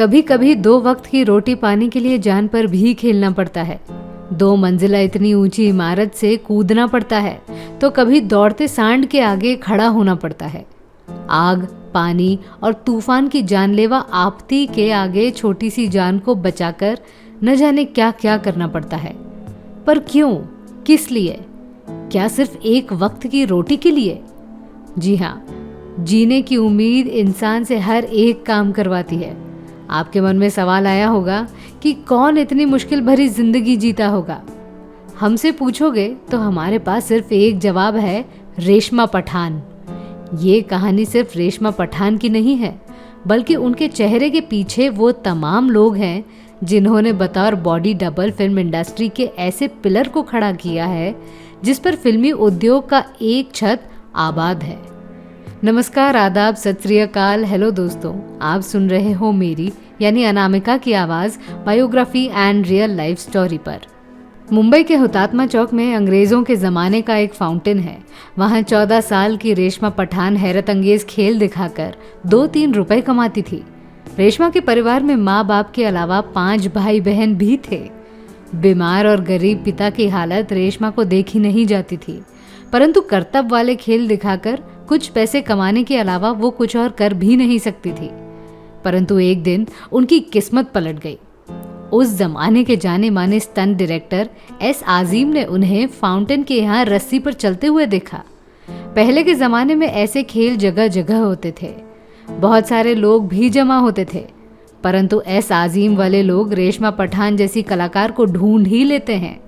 कभी कभी 2 वक्त की रोटी पाने के लिए जान पर भी खेलना पड़ता है। 2 मंजिला इतनी ऊंची इमारत से कूदना पड़ता है तो कभी दौड़ते सांड के आगे खड़ा होना पड़ता है। आग, पानी और तूफान की जानलेवा आपत्ति के आगे छोटी सी जान को बचाकर न जाने क्या क्या करना पड़ता है। पर क्यों? किस लिए? क्या सिर्फ एक वक्त की रोटी के लिए? जी हाँ, जीने की उम्मीद इंसान से हर एक काम करवाती है। आपके मन में सवाल आया होगा कि कौन इतनी मुश्किल भरी जिंदगी जीता होगा। हमसे पूछोगे तो हमारे पास सिर्फ एक जवाब है, रेशमा पठान। ये कहानी सिर्फ रेशमा पठान की नहीं है, बल्कि उनके चेहरे के पीछे वो तमाम लोग हैं जिन्होंने बतौर बॉडी डबल फिल्म इंडस्ट्री के ऐसे पिलर को खड़ा किया है जिस पर फिल्मी उद्योग का एक छत आबाद है। नमस्कार, आदाब, सत श्री अकाल, हेलो दोस्तों, आप सुन रहे हो मेरी यानी अनामिका की आवाज़ biography and real life story पर। मुंबई के हुतात्मा चौक में अंग्रेज़ों के ज़माने का एक फाउंटेन है। वहाँ 14 साल की रेशमा पठान हैरत अंगेज खेल दिखाकर 2-3 रुपए कमाती थी। रेशमा के परिवार में माँ बाप के अलावा 5 भाई बहन भी थे। बीमार और गरीब पिता की हालत रेशमा को देखी नहीं जाती थी, परंतु कर्तव्य वाले खेल दिखाकर कुछ पैसे कमाने के अलावा वो कुछ और कर भी नहीं सकती थी। परंतु एक दिन उनकी किस्मत पलट गई। उस जमाने के जाने माने स्टंट डायरेक्टर एस आजिम ने उन्हें फाउंटेन के यहाँ रस्सी पर चलते हुए देखा। पहले के ज़माने में ऐसे खेल जगह जगह होते थे, बहुत सारे लोग भी जमा होते थे, परंतु एस आजिम वाले लोग रेशमा पठान जैसी कलाकार को ढूंढ ही लेते हैं।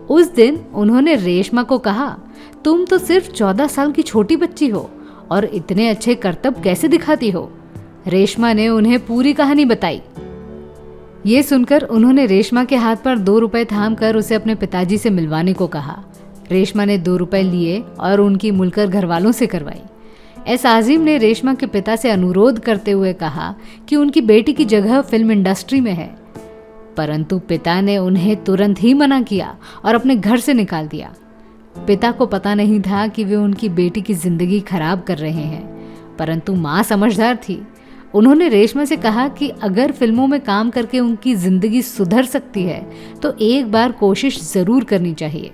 उस दिन उन्होंने रेशमा को कहा, तुम तो सिर्फ 14 साल की छोटी बच्ची हो और इतने अच्छे करतब कैसे दिखाती हो? रेशमा ने उन्हें पूरी कहानी बताई। ये सुनकर उन्होंने रेशमा के हाथ पर 2 रुपए थाम कर उसे अपने पिताजी से मिलवाने को कहा। रेशमा ने 2 रुपए लिए और उनकी मुलकर घरवालों से करवाई। एस आजिम ने रेशमा के पिता से अनुरोध करते हुए कहा कि उनकी बेटी की जगह फिल्म इंडस्ट्री में है, परंतु पिता ने उन्हें तुरंत ही मना किया और अपने घर से निकाल दिया। पिता को पता नहीं था कि वे उनकी बेटी की जिंदगी खराब कर रहे हैं, परंतु माँ समझदार थी। उन्होंने रेशमा से कहा कि अगर फिल्मों में काम करके उनकी जिंदगी सुधर सकती है तो एक बार कोशिश जरूर करनी चाहिए।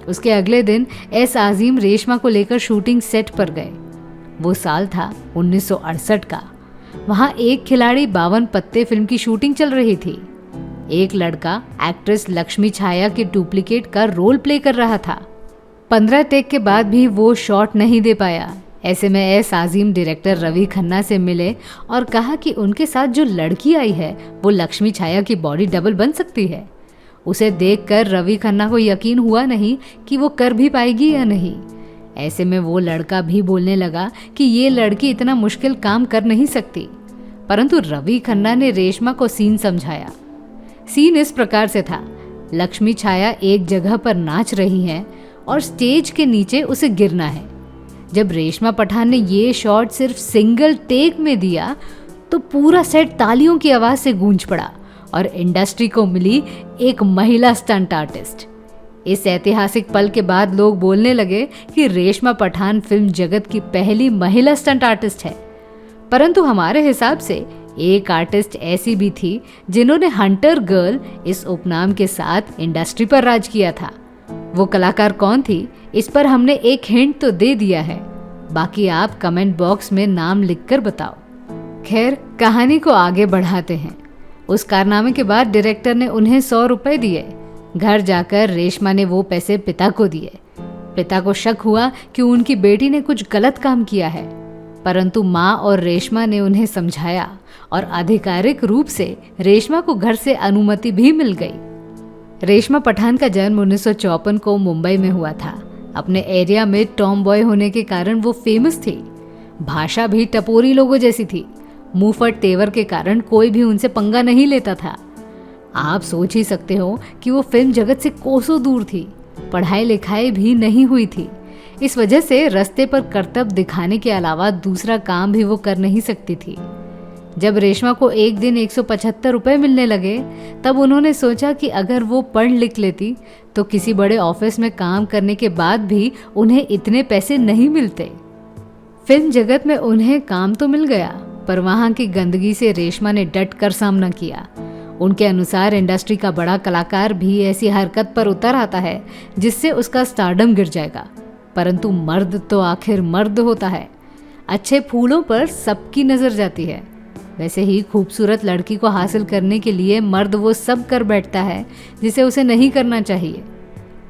उसके अगले दिन एस आजिम रेशमा को लेकर शूटिंग सेट पर गए। वो साल था 1968 का। वहाँ एक खिलाड़ी 52 पत्ते फिल्म की शूटिंग चल रही थी। एक लड़का एक्ट्रेस लक्ष्मी छाया के डुप्लीकेट का रोल प्ले कर रहा था। 15 टेक के बाद भी वो शॉट नहीं दे पाया। ऐसे में एस आजिम डायरेक्टर रवि खन्ना से मिले और कहा कि उनके साथ जो लड़की आई है वो लक्ष्मी छाया की बॉडी डबल बन सकती है। उसे देखकर रवि खन्ना को यकीन हुआ नहीं कि वो कर भी पाएगी या नहीं। ऐसे में वो लड़का भी बोलने लगा कि ये लड़की इतना मुश्किल काम कर नहीं सकती, परंतु रवि खन्ना ने रेशमा को सीन समझाया। सीन इस प्रकार से था, लक्ष्मी छाया एक जगह पर नाच रही है और स्टेज के नीचे उसे गिरना है। जब रेशमा पठान ने ये शॉट सिर्फ सिंगल टेक में दिया तो पूरा सेट तालियों की आवाज से गूंज पड़ा और इंडस्ट्री को मिली एक महिला स्टंट आर्टिस्ट। इस ऐतिहासिक पल के बाद लोग बोलने लगे कि रेशमा पठान फिल्म जगत की पहली महिला स्टंट आर्टिस्ट है। परंतु हमारे हिसाब से एक आर्टिस्ट ऐसी भी थी जिन्होंने हंटर गर्ल इस उपनाम के साथ इंडस्ट्री पर राज किया था। वो कलाकार कौन थी, इस पर हमने एक हिंट तो दे दिया है, बाकी आप कमेंट बॉक्स में नाम लिखकर बताओ। खैर, कहानी को आगे बढ़ाते हैं। उस कारनामे के बाद डायरेक्टर ने उन्हें 100 रुपए दिए। घर जाकर रेशमा ने वो पैसे पिता को दिए। पिता को शक हुआ कि उनकी बेटी ने कुछ गलत काम किया है, परंतु माँ और रेशमा ने उन्हें समझाया और आधिकारिक रूप से रेशमा को घर से अनुमति भी मिल गई। रेशमा पठान का जन्म 1954 को मुंबई में हुआ था। अपने एरिया में टॉम बॉय होने के कारण वो फेमस थी। भाषा भी टपोरी लोगों जैसी थी। मुंहफट तेवर के कारण कोई भी उनसे पंगा नहीं लेता था। आप सोच ही सकते हो कि वो फिल्म जगत से कोसों दूर थी। पढ़ाई लिखाई भी नहीं हुई थी। इस वजह से रास्ते पर करतब दिखाने के अलावा दूसरा काम भी वो कर नहीं सकती थी। जब रेशमा को एक दिन 175 रुपए मिलने लगे तब उन्होंने सोचा कि अगर वो पढ़ लिख लेती तो किसी बड़े ऑफिस में काम करने के बाद भी उन्हें इतने पैसे नहीं मिलते। फिल्म जगत में उन्हें काम तो मिल गया, पर वहाँ की गंदगी से रेशमा ने डट कर सामना किया। उनके अनुसार इंडस्ट्री का बड़ा कलाकार भी ऐसी हरकत पर उतर आता है जिससे उसका स्टारडम गिर जाएगा, परंतु मर्द तो आखिर मर्द होता है। अच्छे फूलों पर सबकी नजर जाती है, वैसे ही खूबसूरत लड़की को हासिल करने के लिए मर्द वो सब कर बैठता है जिसे उसे नहीं करना चाहिए।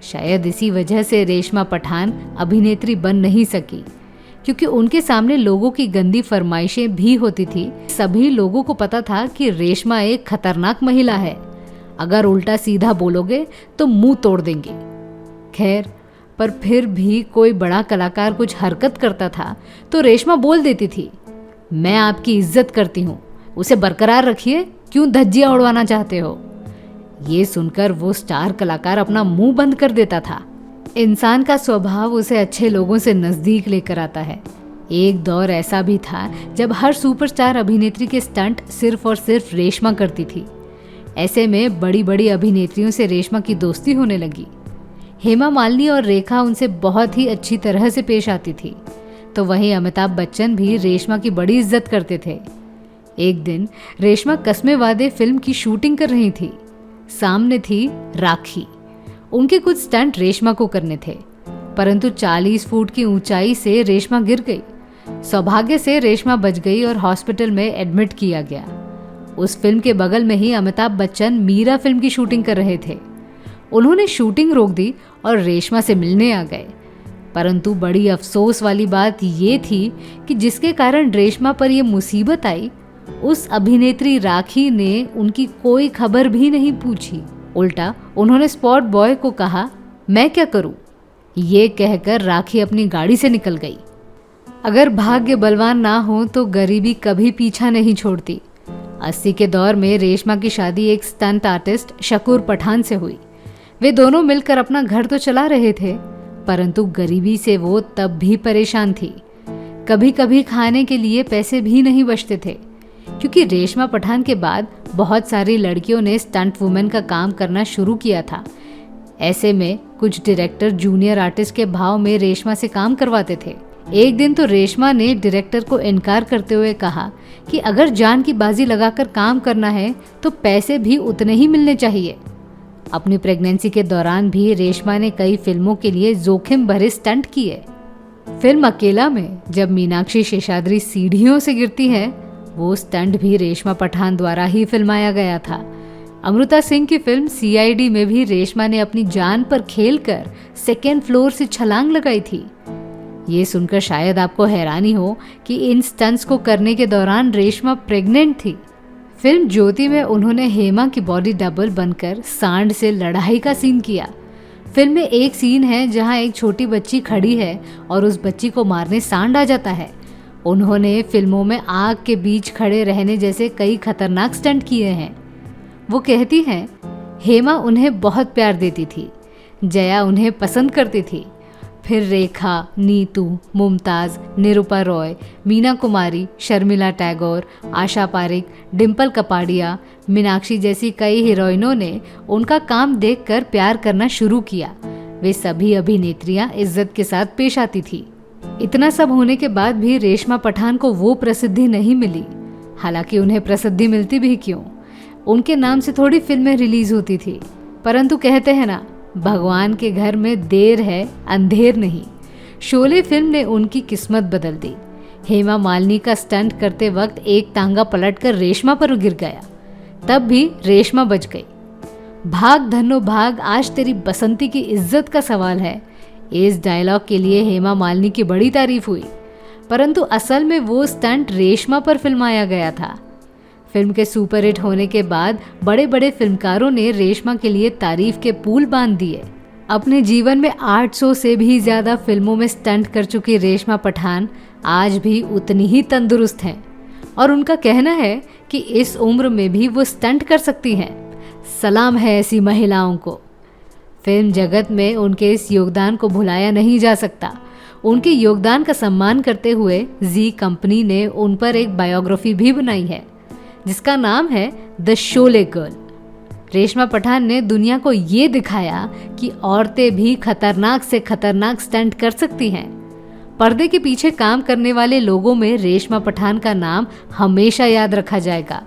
शायद इसी वजह से रेशमा पठान अभिनेत्री बन नहीं सकी, क्योंकि उनके सामने लोगों की गंदी फरमाइशें भी होती थी। सभी लोगों को पता था कि रेशमा एक खतरनाक महिला है, अगर उल्टा सीधा बोलोगे तो मुंह तोड़ देंगे। खैर, पर फिर भी कोई बड़ा कलाकार कुछ हरकत करता था तो रेशमा बोल देती थी, मैं आपकी इज्जत करती हूँ, उसे बरकरार रखिए, क्यों धज्जियां उड़वाना चाहते हो। ये सुनकर वो स्टार कलाकार अपना मुंह बंद कर देता था। इंसान का स्वभाव उसे अच्छे लोगों से नजदीक लेकर आता है। एक दौर ऐसा भी था जब हर सुपरस्टार अभिनेत्री के स्टंट सिर्फ और सिर्फ रेशमा करती थी। ऐसे में बड़ी बड़ी अभिनेत्रियों से रेशमा की दोस्ती होने लगी। हेमा मालिनी और रेखा उनसे बहुत ही अच्छी तरह से पेश आती थी, तो वहीं अमिताभ बच्चन भी रेशमा की बड़ी इज्जत करते थे। एक दिन रेशमा कस्मे वादे फिल्म की शूटिंग कर रही थी। सामने थी राखी। उनके कुछ स्टंट रेशमा को करने थे, परंतु 40 फुट की ऊंचाई से रेशमा गिर गई। सौभाग्य से रेशमा बच गई और हॉस्पिटल में एडमिट किया गया। उस फिल्म के बगल में ही अमिताभ बच्चन मीरा फिल्म की शूटिंग कर रहे थे। उन्होंने शूटिंग रोक दी और रेशमा से मिलने आ गए, परंतु बड़ी अफसोस वाली बात ये थी कि जिसके कारण रेशमा पर यह मुसीबत आई, उस अभिनेत्री राखी ने उनकी कोई खबर भी नहीं पूछी। उल्टा उन्होंने स्पॉट बॉय को कहा, मैं क्या करूं? ये कहकर राखी अपनी गाड़ी से निकल गई। अगर भाग्य बलवान ना हो तो गरीबी कभी पीछा नहीं छोड़ती। 80 के दौर में रेशमा की शादी एक स्टंट आर्टिस्ट शकूर पठान से हुई। वे दोनों मिलकर अपना घर तो चला रहे थे, परंतु गरीबी से वो तब भी परेशान थी। कभी कभी खाने के लिए पैसे भी नहीं बचते थे, क्योंकि रेशमा पठान के बाद बहुत सारी लड़कियों ने स्टंट वुमेन का काम करना शुरू किया था। ऐसे में कुछ डायरेक्टर जूनियर आर्टिस्ट के भाव में रेशमा से काम करवाते थे। एक दिन तो रेशमा ने डायरेक्टर को इनकार करते हुए कहा कि अगर जान की बाजी लगाकर काम करना है तो पैसे भी उतने ही मिलने चाहिए। अपनी प्रेगनेंसी के दौरान भी रेशमा ने कई फिल्मों के लिए जोखिम भरे स्टंट किए। फिल्म अकेला में जब मीनाक्षी शेषाद्री सीढ़ियों से गिरती है, वो स्टंट भी रेशमा पठान द्वारा ही फिल्माया गया था। अमृता सिंह की फिल्म CID में भी रेशमा ने अपनी जान पर खेलकर 2nd फ्लोर से छलांग लगाई थी। ये सुनकर शायद आपको हैरानी हो कि इन स्टंट्स को करने के दौरान रेशमा प्रेग्नेंट थी। फिल्म ज्योति में उन्होंने हेमा की बॉडी डबल बनकर सांड से लड़ाई का सीन किया। फिल्म में एक सीन है जहां एक छोटी बच्ची खड़ी है और उस बच्ची को मारने सांड आ जाता है। उन्होंने फिल्मों में आग के बीच खड़े रहने जैसे कई खतरनाक स्टंट किए हैं। वो कहती हैं, हेमा उन्हें बहुत प्यार देती थी, जया उन्हें पसंद करती थी, फिर रेखा, नीतू, मुमताज़, निरूपा रॉय, मीना कुमारी, शर्मिला टैगोर, आशा पारेख, डिम्पल कपाड़िया, मीनाक्षी जैसी कई हीरोइनों ने उनका काम देखकर प्यार करना शुरू किया। वे सभी अभिनेत्रियां इज्जत के साथ पेश आती थी। इतना सब होने के बाद भी रेशमा पठान को वो प्रसिद्धि नहीं मिली। हालांकि उन्हें प्रसिद्धि मिलती भी क्यों, उनके नाम से थोड़ी फिल्में रिलीज होती थी। परंतु कहते हैं ना, भगवान के घर में देर है अंधेर नहीं। शोले फिल्म ने उनकी किस्मत बदल दी। हेमा मालिनी का स्टंट करते वक्त एक टांगा पलटकर रेशमा पर गिर गया, तब भी रेशमा बच गई। भाग धन्नो भाग, आज तेरी बसंती की इज्जत का सवाल है। इस डायलॉग के लिए हेमा मालिनी की बड़ी तारीफ हुई, परंतु असल में वो स्टंट रेशमा पर फिल्माया गया था। फिल्म के सुपरहिट होने के बाद बड़े बड़े फिल्मकारों ने रेशमा के लिए तारीफ के पुल बांध दिए। अपने जीवन में 800 से भी ज्यादा फिल्मों में स्टंट कर चुकी रेशमा पठान आज भी उतनी ही तंदुरुस्त हैं और उनका कहना है कि इस उम्र में भी वो स्टंट कर सकती हैं। सलाम है ऐसी महिलाओं को। फिल्म जगत में उनके इस योगदान को भुलाया नहीं जा सकता। उनके योगदान का सम्मान करते हुए जी कंपनी ने उन पर एक बायोग्राफी भी बनाई है, जिसका नाम है द शोले गर्ल। रेशमा पठान ने दुनिया को ये दिखाया कि औरतें भी खतरनाक से खतरनाक स्टंट कर सकती हैं। पर्दे के पीछे काम करने वाले लोगों में रेशमा पठान का नाम हमेशा याद रखा जाएगा।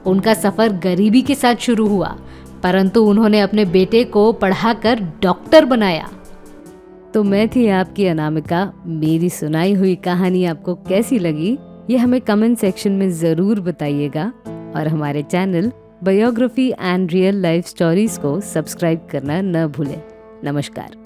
उनका सफर गरीबी के साथ शुरू हुआ, परंतु उन्होंने अपने बेटे को पढ़ाकर डॉक्टर बनाया। तो मैं थी आपकी अनामिका। मेरी सुनाई हुई कहानी आपको कैसी लगी ये हमें कमेंट सेक्शन में ज़रूर बताइएगा, और हमारे channel biography and real life stories को सब्सक्राइब करना न भूलें। नमस्कार।